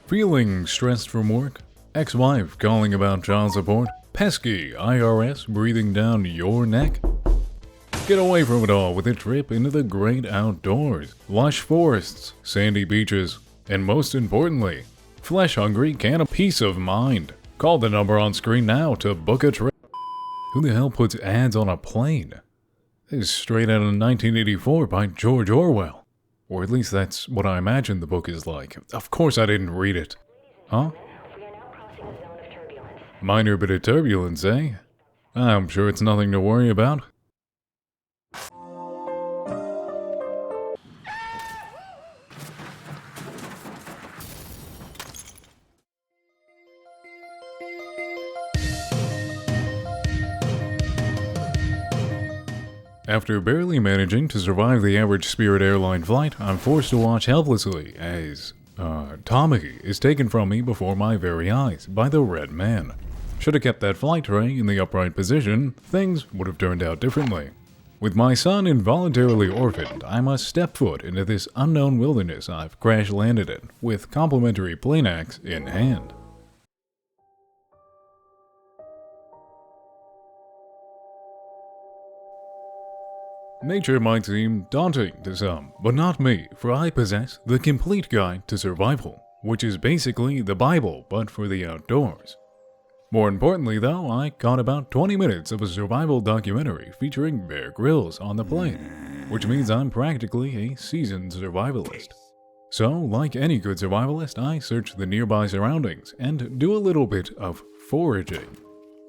Feeling stressed from work? Ex-wife calling about child support? Pesky IRS breathing down your neck? Get away from it all with a trip into the great outdoors, lush forests, sandy beaches, and most importantly, flesh-hungry peace of mind. Call the number on screen now to book a trip. Who the hell puts ads on a plane? This is straight out of 1984 by George Orwell. Or at least that's what I imagine the book is like. Of course I didn't read it. Huh? Minor bit of turbulence, eh? I'm sure it's nothing to worry about. After barely managing to survive the average Spirit airline flight, I'm forced to watch helplessly as, Tommy is taken from me before my very eyes by the Red Man. Should have kept that flight tray in the upright position, things would have turned out differently. With my son involuntarily orphaned, I must step foot into this unknown wilderness I've crash-landed in, with complimentary plane axe in hand. Nature might seem daunting to some, but not me, for I possess the complete guide to survival, which is basically the Bible, but for the outdoors. More importantly though, I caught about 20 minutes of a survival documentary featuring Bear Grylls on the plane, which means I'm practically a seasoned survivalist. So, like any good survivalist, I search the nearby surroundings and do a little bit of foraging.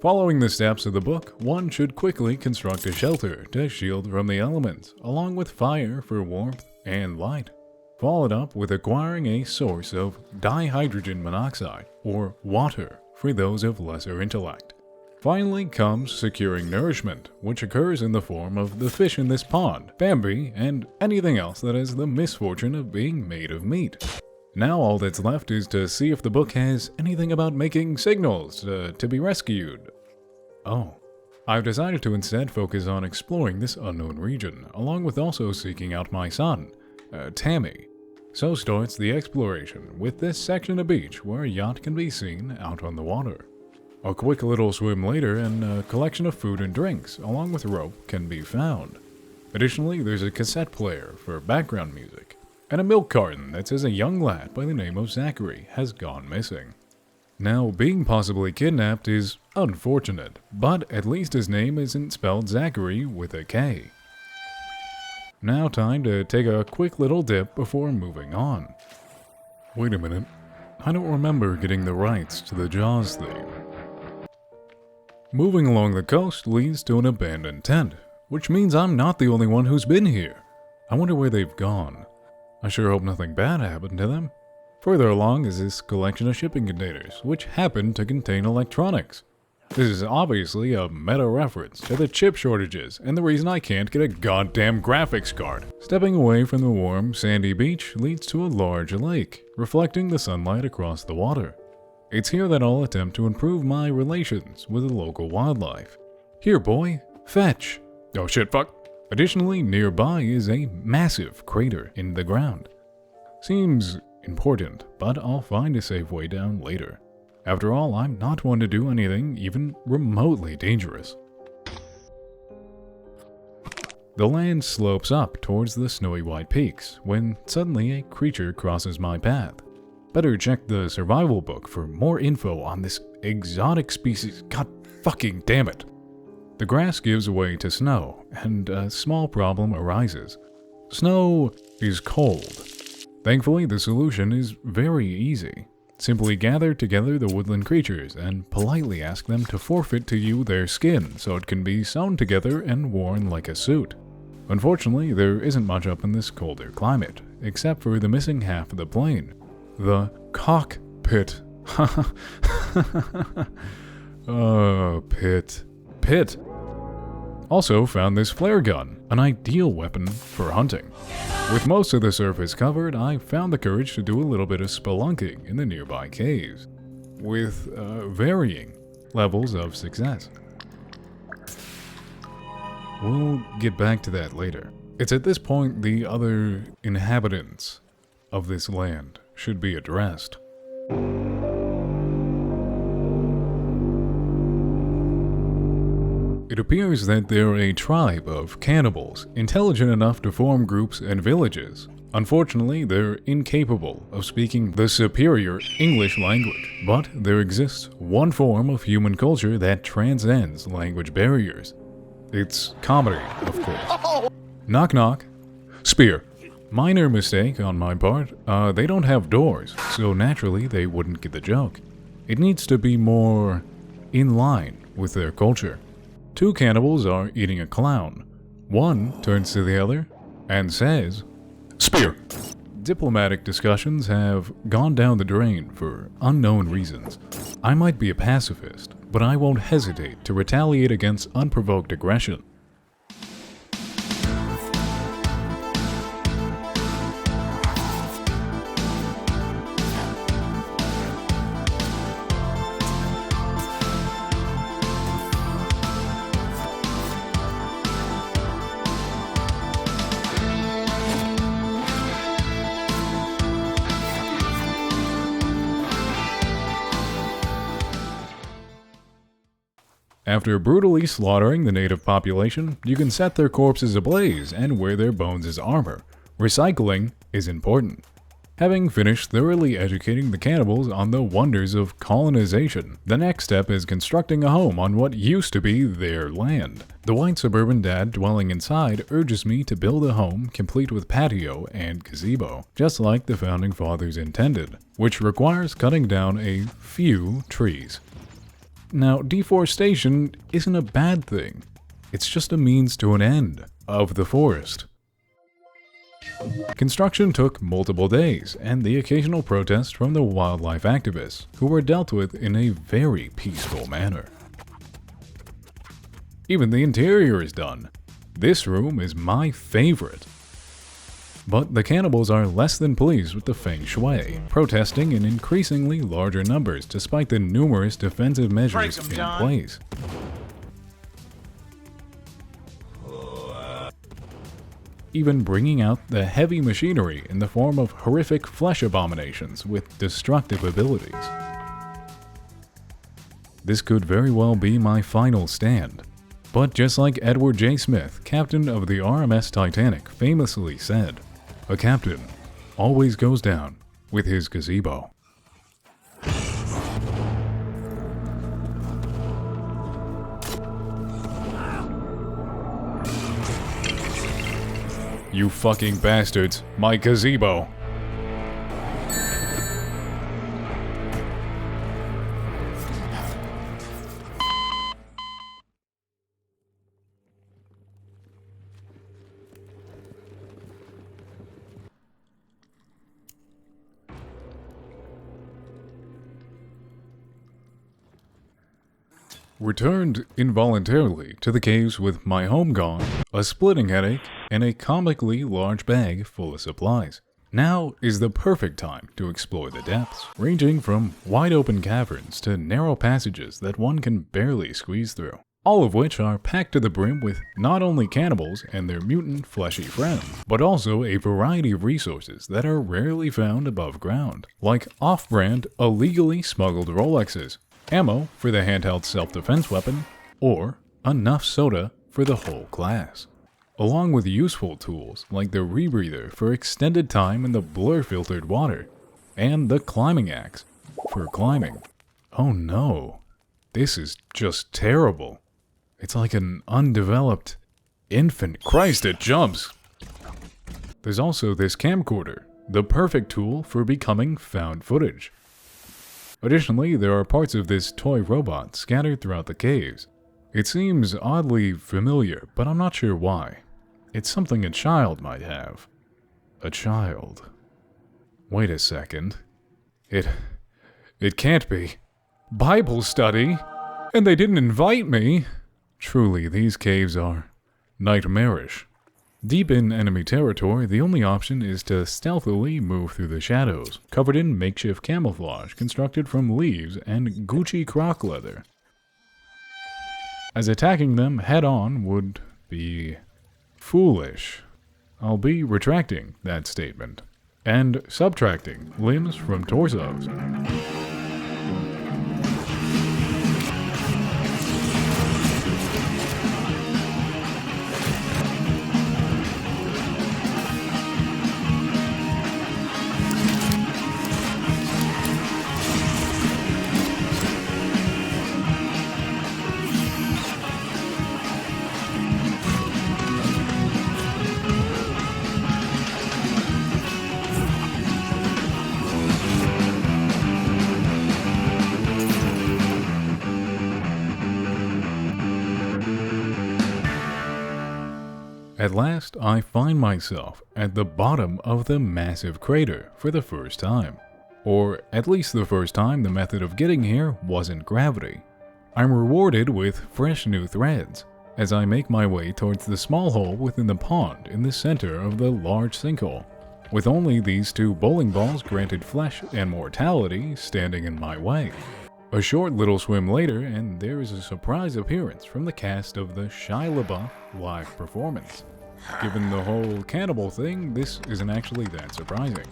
Following the steps of the book, one should quickly construct a shelter to shield from the elements, along with fire for warmth and light, followed up with acquiring a source of dihydrogen monoxide, or water, for those of lesser intellect. Finally comes securing nourishment, which occurs in the form of the fish in this pond, Bambi, and anything else that has the misfortune of being made of meat. Now all that's left is to see if the book has anything about making signals to be rescued. Oh. I've decided to instead focus on exploring this unknown region, along with also seeking out my son, Tammy. So starts the exploration, with this section of beach where a yacht can be seen out on the water. A quick little swim later and a collection of food and drinks, along with rope, can be found. Additionally, there's a cassette player for background music, and a milk carton that says a young lad by the name of Zachary has gone missing. Now, being possibly kidnapped is unfortunate, but at least his name isn't spelled Zachary with a K. Now time to take a quick little dip before moving on. Wait a minute, I don't remember getting the rights to the Jaws theme. Moving along the coast leads to an abandoned tent, which means I'm not the only one who's been here. I wonder where they've gone. I sure hope nothing bad happened to them. Further along is this collection of shipping containers, which happen to contain electronics. This is obviously a meta-reference to the chip shortages and the reason I can't get a goddamn graphics card. Stepping away from the warm, sandy beach leads to a large lake, reflecting the sunlight across the water. It's here that I'll attempt to improve my relations with the local wildlife. Here, boy, fetch. Oh shit, fuck. Additionally, nearby is a massive crater in the ground. Seems important, but I'll find a safe way down later. After all, I'm not one to do anything even remotely dangerous. The land slopes up towards the snowy white peaks when suddenly a creature crosses my path. Better check the survival book for more info on this exotic species. God fucking damn it. The grass gives way to snow, and a small problem arises. Snow is cold. Thankfully, the solution is very easy. Simply gather together the woodland creatures and politely ask them to forfeit to you their skin so it can be sewn together and worn like a suit. Unfortunately, there isn't much up in this colder climate, except for the missing half of the plane. The cockpit. Oh, pit. Pit. Also found this flare gun, an ideal weapon for hunting. With most of the surface covered, I found the courage to do a little bit of spelunking in the nearby caves, with varying levels of success. We'll get back to that later. It's at this point the other inhabitants of this land should be addressed. It appears that they're a tribe of cannibals, intelligent enough to form groups and villages. Unfortunately, they're incapable of speaking the superior English language, but there exists one form of human culture that transcends language barriers. It's comedy, of course. Knock knock. Spear. Minor mistake on my part. They don't have doors, so naturally they wouldn't get the joke. It needs to be more in line with their culture. Two cannibals are eating a clown. One turns to the other and says, "Spear." Diplomatic discussions have gone down the drain for unknown reasons. I might be a pacifist, but I won't hesitate to retaliate against unprovoked aggression. After brutally slaughtering the native population, you can set their corpses ablaze and wear their bones as armor. Recycling is important. Having finished thoroughly educating the cannibals on the wonders of colonization, the next step is constructing a home on what used to be their land. The white suburban dad dwelling inside urges me to build a home complete with patio and gazebo, just like the founding fathers intended, which requires cutting down a few trees. Now, deforestation isn't a bad thing. It's just a means to an end of the forest. Construction took multiple days, and the occasional protest from the wildlife activists, who were dealt with in a very peaceful manner. Even the interior is done. This room is my favorite. But the cannibals are less than pleased with the feng shui, protesting in increasingly larger numbers despite the numerous defensive measures in place. Even bringing out the heavy machinery in the form of horrific flesh abominations with destructive abilities. This could very well be my final stand. But just like Edward J. Smith, captain of the RMS Titanic, famously said, "A captain always goes down with his gazebo." You fucking bastards, my gazebo! Returned involuntarily to the caves with my home gone, a splitting headache, and a comically large bag full of supplies. Now is the perfect time to explore the depths, ranging from wide-open caverns to narrow passages that one can barely squeeze through, all of which are packed to the brim with not only cannibals and their mutant fleshy friends, but also a variety of resources that are rarely found above ground, like off-brand, illegally smuggled Rolexes, ammo for the handheld self-defense weapon, or enough soda for the whole class. Along with useful tools like the rebreather for extended time in the blur-filtered water, and the climbing axe for climbing. Oh no, this is just terrible. It's like an undeveloped infant. Christ, it jumps! There's also this camcorder, the perfect tool for becoming found footage. Additionally, there are parts of this toy robot scattered throughout the caves. It seems oddly familiar, but I'm not sure why. It's something a child might have. A child. Wait a second. It can't be. Bible study? And they didn't invite me? Truly, these caves are nightmarish. Deep in enemy territory, the only option is to stealthily move through the shadows, covered in makeshift camouflage constructed from leaves and Gucci croc leather. As attacking them head-on would be foolish. I'll be retracting that statement. and subtracting limbs from torsos. At last, I find myself at the bottom of the massive crater for the first time. Or at least the first time the method of getting here wasn't gravity. I'm rewarded with fresh new threads as I make my way towards the small hole within the pond in the center of the large sinkhole, with only these two bowling balls granted flesh and mortality standing in my way. A short little swim later, and there is a surprise appearance from the cast of the Shia LaBeouf live performance. Given the whole cannibal thing, this isn't actually that surprising.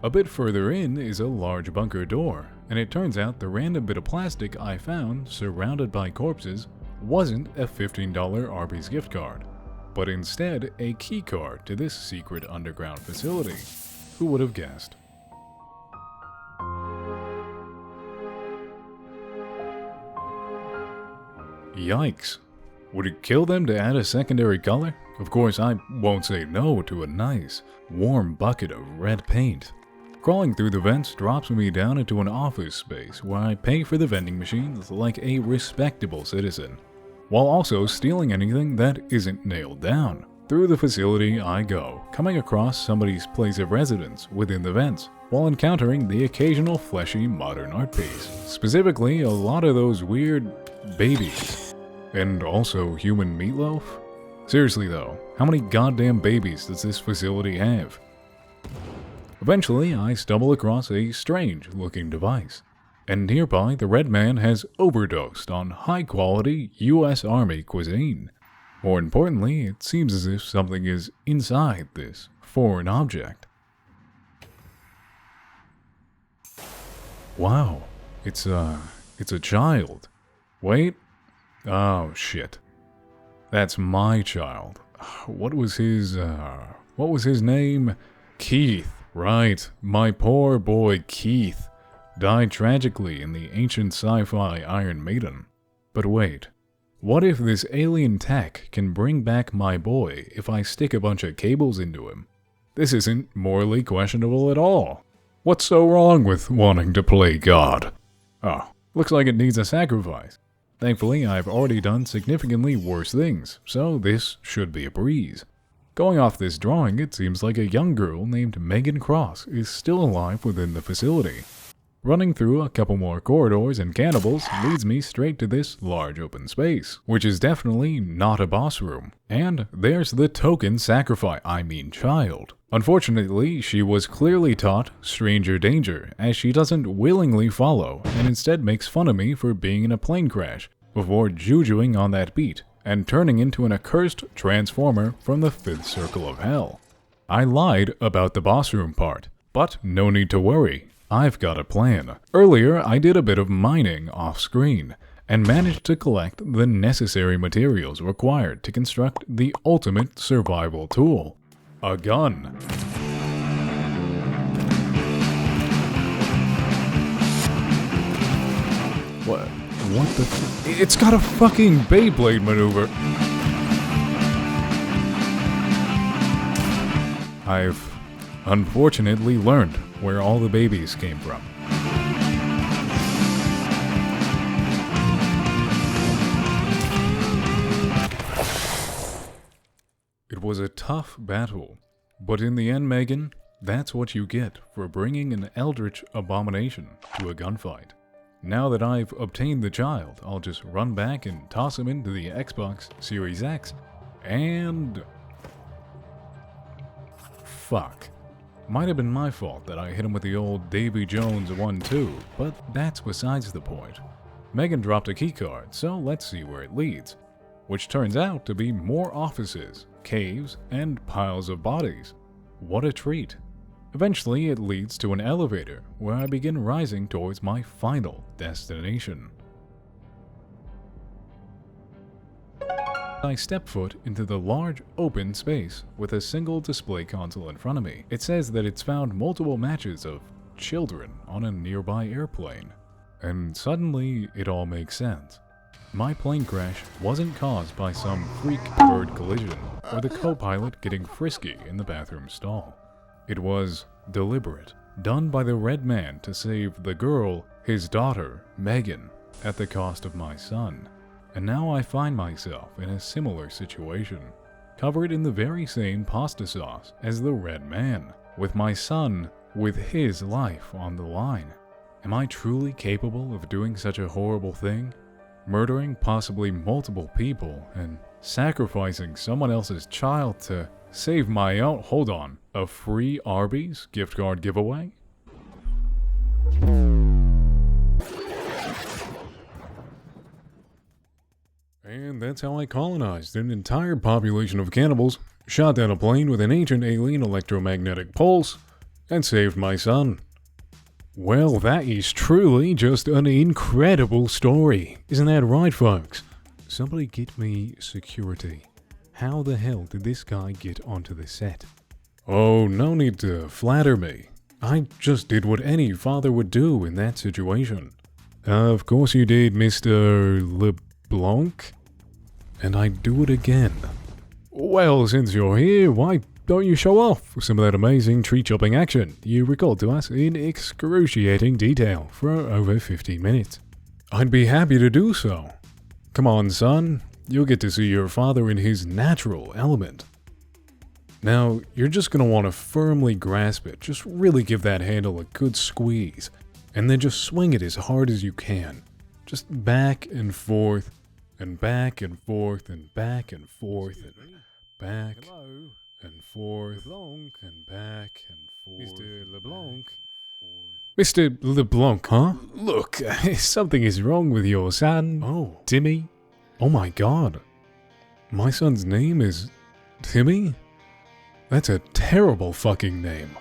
A bit further in is a large bunker door, and it turns out the random bit of plastic I found surrounded by corpses wasn't a $15 Arby's gift card, but instead a key card to this secret underground facility. Who would have guessed? Yikes. Would it kill them to add a secondary color? Of course, I won't say no to a nice, warm bucket of red paint. Crawling through the vents drops me down into an office space where I pay for the vending machines like a respectable citizen, while also stealing anything that isn't nailed down. Through the facility I go, coming across somebody's place of residence within the vents, while encountering the occasional fleshy modern art piece. Specifically, a lot of those weird babies. And also human meatloaf? Seriously though, how many goddamn babies does this facility have? Eventually, I stumble across a strange-looking device, and nearby the red man has overdosed on high-quality US Army cuisine. More importantly, it seems as if something is inside this foreign object. Wow, it's a child. Wait. Oh, shit. That's my child. What was his name? Keith, right. My poor boy Keith died tragically in the ancient sci-fi Iron Maiden. But wait, what if this alien tech can bring back my boy if I stick a bunch of cables into him? This isn't morally questionable at all. What's so wrong with wanting to play God? Oh, looks like it needs a sacrifice. Thankfully, I've already done significantly worse things, so this should be a breeze. Going off this drawing, it seems like a young girl named Megan Cross is still alive within the facility. Running through a couple more corridors and cannibals leads me straight to this large open space, which is definitely not a boss room. And there's the token child. Unfortunately, she was clearly taught stranger danger, as she doesn't willingly follow and instead makes fun of me for being in a plane crash before jujuing on that beat and turning into an accursed transformer from the 5th circle of hell. I lied about the boss room part, but no need to worry. I've got a plan. Earlier, I did a bit of mining off-screen, and managed to collect the necessary materials required to construct the ultimate survival tool. A gun. What the It's got a fucking Beyblade maneuver! I've unfortunately learned where all the babies came from. It was a tough battle, but in the end, Megan, that's what you get for bringing an eldritch abomination to a gunfight. Now that I've obtained the child, I'll just run back and toss him into the Xbox Series X, and... fuck. Might have been my fault that I hit him with the old Davy Jones 1-2, but that's besides the point. Megan dropped a keycard, so let's see where it leads, which turns out to be more offices, caves, and piles of bodies. What a treat. Eventually, it leads to an elevator, where I begin rising towards my final destination. I step foot into the large, open space with a single display console in front of me. It says that it's found multiple matches of children on a nearby airplane. And suddenly, it all makes sense. My plane crash wasn't caused by some freak bird collision or the co-pilot getting frisky in the bathroom stall. It was deliberate, done by the red man to save the girl, his daughter, Megan, at the cost of my son. And now I find myself in a similar situation, covered in the very same pasta sauce as the red man, with my son with his life on the line. Am I truly capable of doing such a horrible thing? Murdering possibly multiple people and sacrificing someone else's child to save my own— hold on, a free Arby's gift card giveaway? And that's how I colonized an entire population of cannibals, shot down a plane with an ancient alien electromagnetic pulse, and saved my son. Well, that is truly just an incredible story. Isn't that right, folks? Somebody get me security. How the hell did this guy get onto the set? Oh, no need to flatter me. I just did what any father would do in that situation. Of course you did, Mr. LeBlanc. And I'd do it again. Well, since you're here, why don't you show off some of that amazing tree-chopping action you recalled to us in excruciating detail for over 15 minutes? I'd be happy to do so. Come on, son. You'll get to see your father in his natural element. Now, you're just going to want to firmly grasp it. Just really give that handle a good squeeze. And then just swing it as hard as you can. Just back and forth, and back and forth, and back and forth, and back and forth, and back and forth. Mr. LeBlanc? Mr. LeBlanc, huh? Look, something is wrong with your son. Oh, Timmy? Oh my god. My son's name is Timmy? That's a terrible fucking name.